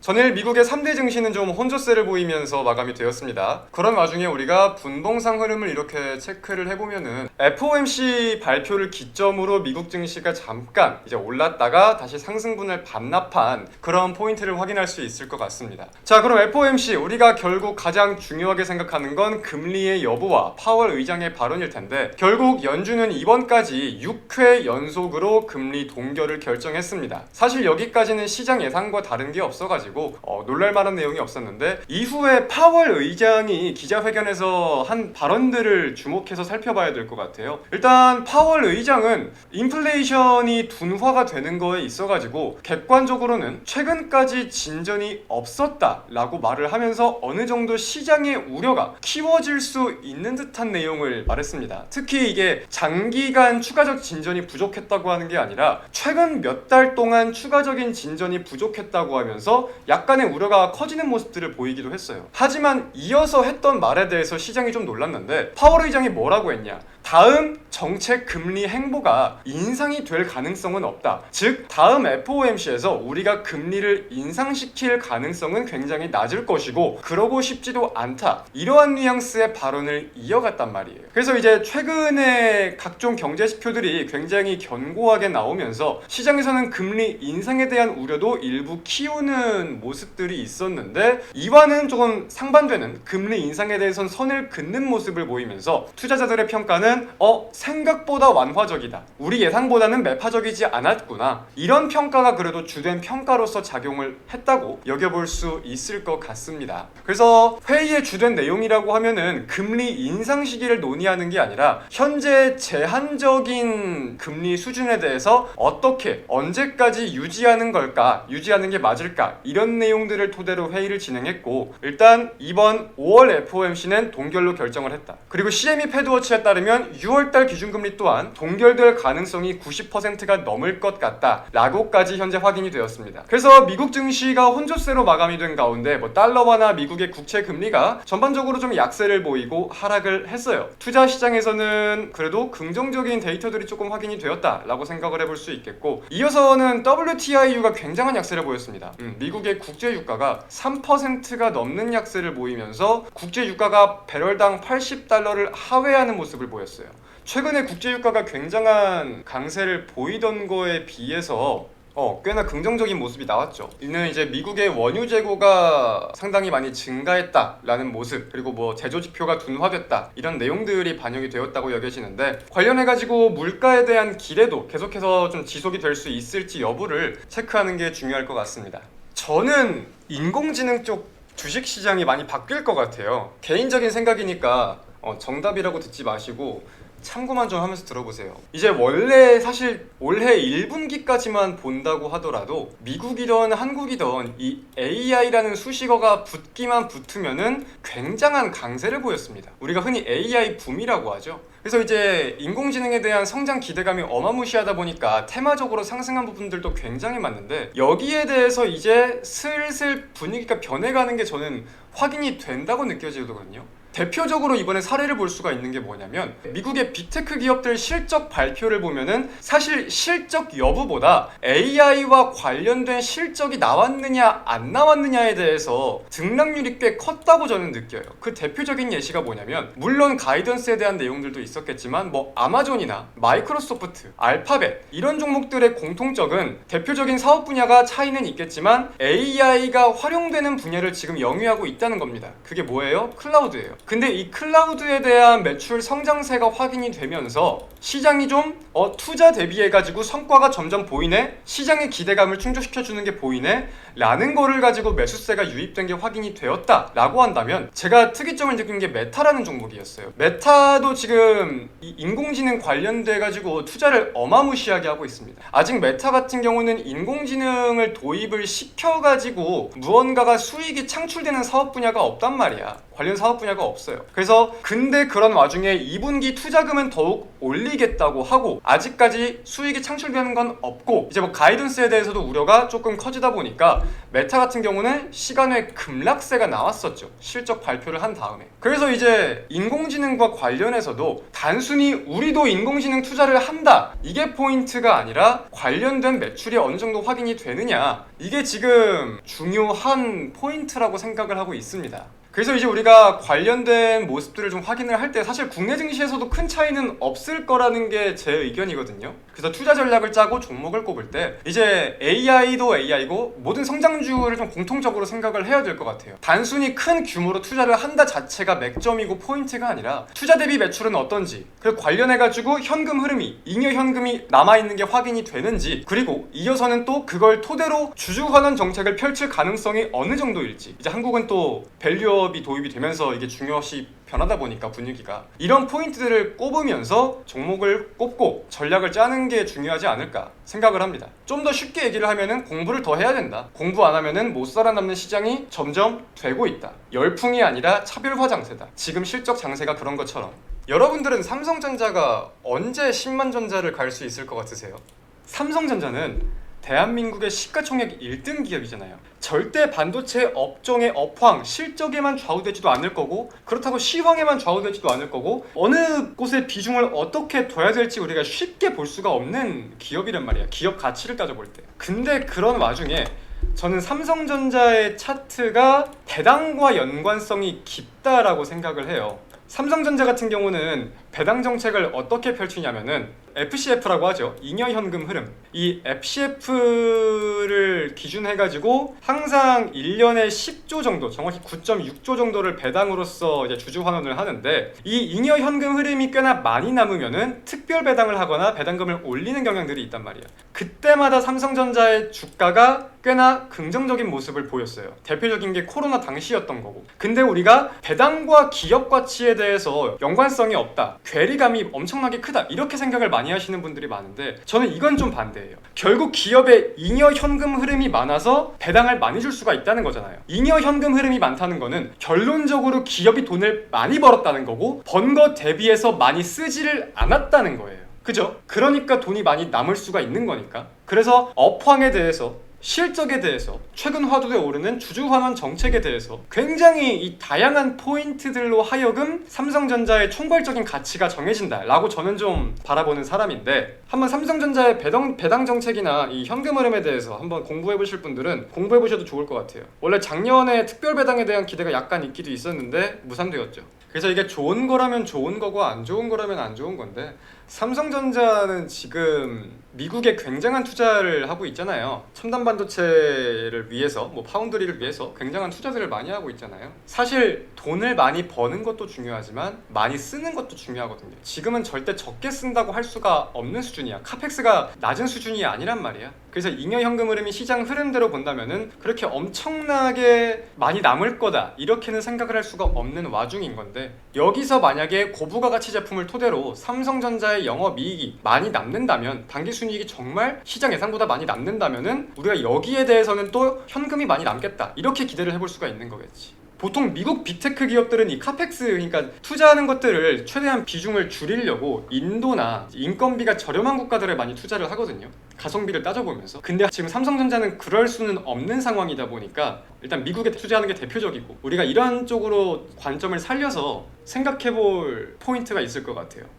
전일 미국의 3대 증시는 좀 혼조세를 보이면서 마감이 되었습니다. 그런 와중에 우리가 분봉상 흐름을 이렇게 체크를 해보면은 FOMC 발표를 기점으로 미국 증시가 잠깐 이제 올랐다가 다시 상승분을 반납한 그런 포인트를 확인할 수 있을 것 같습니다. 자, 그럼 FOMC 우리가 결국 가장 중요하게 생각하는 건 금리의 여부와 파월 의장의 발언일 텐데, 결국 연준은 이번까지 6회 연속으로 금리 동결을 결정했습니다. 사실 여기까지는 시장 예상과 다른 게 없어가지고 놀랄만한 내용이 없었는데, 이후에 파월 의장이 기자회견에서 한 발언들을 주목해서 살펴봐야 될 것 같아요. 일단 파월 의장은 인플레이션이 둔화가 되는 거에 있어가지고 객관적으로는 최근까지 진전이 없었다라고 말을 하면서 어느 정도 시장의 우려가 키워질 수 있는 듯한 내용을 말했습니다. 특히 이게 장기간 추가적 진전이 부족했다고 하는 게 아니라 최근 몇 달 동안 추가적인 진전이 부족했다고 하면서 약간의 우려가 커지는 모습들을 보이기도 했어요. 하지만 이어서 했던 말에 대해서 시장이 좀 놀랐는데, 파월 의장이 뭐라고 했냐? 다음 정책 금리 행보가 인상이 될 가능성은 없다. 즉 다음 FOMC에서 우리가 금리를 인상시킬 가능성은 굉장히 낮을 것이고 그러고 싶지도 않다. 이러한 뉘앙스의 발언을 이어갔단 말이에요. 그래서 이제 최근에 각종 경제 지표들이 굉장히 견고하게 나오면서 시장에서는 금리 인상에 대한 우려도 일부 키우는 모습들이 있었는데, 이와는 조금 상반되는 금리 인상에 대해선 선을 긋는 모습을 보이면서 투자자들의 평가는 생각보다 완화적이다, 우리 예상보다는 매파적이지 않았구나, 이런 평가가 그래도 주된 평가로서 작용을 했다고 여겨볼 수 있을 것 같습니다. 그래서 회의의 주된 내용이라고 하면은 금리 인상 시기를 논의하는 게 아니라 현재 제한적인 금리 수준에 대해서 어떻게 언제까지 유지하는 걸까, 유지하는 게 맞을까, 이런 내용들을 토대로 회의를 진행했고, 일단 이번 5월 FOMC는 동결로 결정을 했다. 그리고 CME 패드워치에 따르면 6월달 기준금리 또한 동결될 가능성이 90%가 넘을 것 같다 라고까지 현재 확인이 되었습니다. 그래서 미국 증시가 혼조세로 마감이 된 가운데 달러화나 미국의 국채 금리가 전반적으로 좀 약세를 보이고 하락을 했어요. 투자 시장에서는 그래도 긍정적인 데이터들이 조금 확인이 되었다 라고 생각을 해볼 수 있겠고, 이어서는 WTIU가 굉장한 약세를 보였습니다. 미국의 국제 유가가 3%가 넘는 약세를 보이면서 국제 유가가 배럴당 80달러를 하회하는 모습을 보였어요. 최근에 국제유가가 굉장한 강세를 보이던 거에 비해서 꽤나 긍정적인 모습이 나왔죠. 이는 이제 미국의 원유 재고가 상당히 많이 증가했다라는 모습, 그리고 제조 지표가 둔화됐다, 이런 내용들이 반영이 되었다고 여겨지는데, 관련해가지고 물가에 대한 기대도 계속해서 좀 지속이 될 수 있을지 여부를 체크하는 게 중요할 것 같습니다. 저는 인공지능 쪽 주식시장이 많이 바뀔 것 같아요. 개인적인 생각이니까 정답이라고 듣지 마시고 참고만 좀 하면서 들어보세요. 이제 원래 사실 올해 1분기까지만 본다고 하더라도 미국이든 한국이든 이 AI라는 수식어가 붙기만 붙으면은 굉장한 강세를 보였습니다. 우리가 흔히 AI 붐이라고 하죠. 그래서 이제 인공지능에 대한 성장 기대감이 어마무시하다 보니까 테마적으로 상승한 부분들도 굉장히 많은데, 여기에 대해서 이제 슬슬 분위기가 변해가는 게 저는 확인이 된다고 느껴지거든요. 대표적으로 이번에 사례를 볼 수가 있는 게 뭐냐면, 미국의 빅테크 기업들 실적 발표를 보면은 사실 실적 여부보다 AI와 관련된 실적이 나왔느냐 안 나왔느냐에 대해서 등락률이 꽤 컸다고 저는 느껴요. 그 대표적인 예시가 뭐냐면, 물론 가이던스에 대한 내용들도 있었겠지만 아마존이나 마이크로소프트, 알파벳 이런 종목들의 공통적은 대표적인 사업 분야가 차이는 있겠지만 AI가 활용되는 분야를 지금 영위하고 있다는 겁니다. 그게 뭐예요? 클라우드예요. 근데 이 클라우드에 대한 매출 성장세가 확인이 되면서 시장이 좀 투자 대비해가지고 성과가 점점 보이네, 시장의 기대감을 충족시켜주는 게 보이네 라는 거를 가지고 매수세가 유입된 게 확인이 되었다 라고 한다면, 제가 특이점을 느낀 게 메타라는 종목이었어요. 메타도 지금 이 인공지능 관련돼가지고 투자를 어마무시하게 하고 있습니다. 아직 메타 같은 경우는 인공지능을 도입을 시켜가지고 무언가가 수익이 창출되는 사업 분야가 없단 말이야. 관련 사업 분야가 없어요. 그래서 근데 그런 와중에 2분기 투자금은 더욱 올리겠다고 하고 아직까지 수익이 창출되는 건 없고 이제 뭐 가이던스에 대해서도 우려가 조금 커지다 보니까 메타 같은 경우는 시간외 급락세가 나왔었죠. 실적 발표를 한 다음에. 그래서 이제 인공지능과 관련해서도 단순히 우리도 인공지능 투자를 한다 이게 포인트가 아니라 관련된 매출이 어느 정도 확인이 되느냐 이게 지금 중요한 포인트라고 생각을 하고 있습니다. 그래서 이제 우리가 관련된 모습들을 좀 확인을 할 때 사실 국내 증시에서도 큰 차이는 없을 거라는 게 제 의견이거든요. 그래서 투자 전략을 짜고 종목을 꼽을 때 이제 AI도 AI고 모든 성장주를 좀 공통적으로 생각을 해야 될 것 같아요. 단순히 큰 규모로 투자를 한다 자체가 맥점이고 포인트가 아니라 투자 대비 매출은 어떤지 그리고 관련해가지고 현금 흐름이 잉여 현금이 남아있는 게 확인이 되는지 그리고 이어서는 또 그걸 토대로 주주 환원 정책을 펼칠 가능성이 어느 정도일지 이제 한국은 또 밸류업이 도입이 되면서 이게 중요시 변하다 보니까 분위기가 이런 포인트들을 꼽으면서 종목을 꼽고 전략을 짜는 게 중요하지 않을까 생각을 합니다. 좀 더 쉽게 얘기를 하면은 공부를 더 해야 된다. 공부 안 하면은 못 살아남는 시장이 점점 되고 있다. 열풍이 아니라 차별화 장세다. 지금 실적 장세가 그런 것처럼. 여러분들은 삼성전자가 언제 10만 전자를 갈 수 있을 것 같으세요? 삼성전자는 대한민국의 시가총액 1등 기업이잖아요. 절대 반도체 업종의 업황, 실적에만 좌우되지도 않을 거고 그렇다고 시황에만 좌우되지도 않을 거고 어느 곳에 비중을 어떻게 둬야 될지 우리가 쉽게 볼 수가 없는 기업이란 말이야. 기업 가치를 따져볼 때. 근데 그런 와중에 저는 삼성전자의 차트가 배당과 연관성이 깊다라고 생각을 해요. 삼성전자 같은 경우는 배당 정책을 어떻게 펼치냐면은 FCF라고 하죠. 잉여 현금 흐름. 이 FCF를 기준해가지고 항상 1년에 10조 정도, 정확히 9.6조 정도를 배당으로서 이제 주주 환원을 하는데 이 잉여 현금 흐름이 꽤나 많이 남으면은 특별 배당을 하거나 배당금을 올리는 경향들이 있단 말이야. 그때마다 삼성전자의 주가가 꽤나 긍정적인 모습을 보였어요. 대표적인 게 코로나 당시였던 거고. 근데 우리가 배당과 기업 가치에 대해서 연관성이 없다. 괴리감이 엄청나게 크다. 이렇게 생각을 많이 하시는 분들이 많은데 저는 이건 좀 반대예요. 결국 기업의 잉여 현금 흐름이 많아서 배당을 많이 줄 수가 있다는 거잖아요. 잉여 현금 흐름이 많다는 거는 결론적으로 기업이 돈을 많이 벌었다는 거고 번 거 대비해서 많이 쓰지를 않았다는 거예요. 그죠? 그러니까 돈이 많이 남을 수가 있는 거니까. 그래서 업황에 대해서 실적에 대해서 최근 화두에 오르는 주주 환원 정책에 대해서 굉장히 이 다양한 포인트들로 하여금 삼성전자의 총괄적인 가치가 정해진다라고 저는 좀 바라보는 사람인데 한번 삼성전자의 배당 정책이나 이 현금 흐름에 대해서 한번 공부해 보실 분들은 공부해 보셔도 좋을 것 같아요. 원래 작년에 특별 배당에 대한 기대가 약간 있기도 있었는데 무산되었죠. 그래서 이게 좋은 거라면 좋은 거고 안 좋은 거라면 안 좋은 건데 삼성전자는 지금 미국에 굉장한 투자를 하고 있잖아요. 첨단 반도체를 위해서 뭐 파운드리를 위해서 굉장한 투자들을 많이 하고 있잖아요. 사실 돈을 많이 버는 것도 중요하지만 많이 쓰는 것도 중요하거든요. 지금은 절대 적게 쓴다고 할 수가 없는 수준이야. 카펙스가 낮은 수준이 아니란 말이야. 그래서 잉여 현금 흐름이 시장 흐름대로 본다면은 그렇게 엄청나게 많이 남을 거다 이렇게는 생각을 할 수가 없는 와중인 건데 여기서 만약에 고부가 가치 제품을 토대로 삼성전자의 영업이익이 많이 남는다면 당기순이익이 정말 시장 예상보다 많이 남는다면은 우리가 여기에 대해서는 또 현금이 많이 남겠다 이렇게 기대를 해볼 수가 있는 거겠지. 보통 미국 빅테크 기업들은 이 카펙스 그러니까 투자하는 것들을 최대한 비중을 줄이려고 인도나 인건비가 저렴한 국가들에 많이 투자를 하거든요. 가성비를 따져보면서. 근데 지금 삼성전자는 그럴 수는 없는 상황이다 보니까 일단 미국에 투자하는 게 대표적이고 우리가 이런 쪽으로 관점을 살려서 생각해볼 포인트가 있을 것 같아요.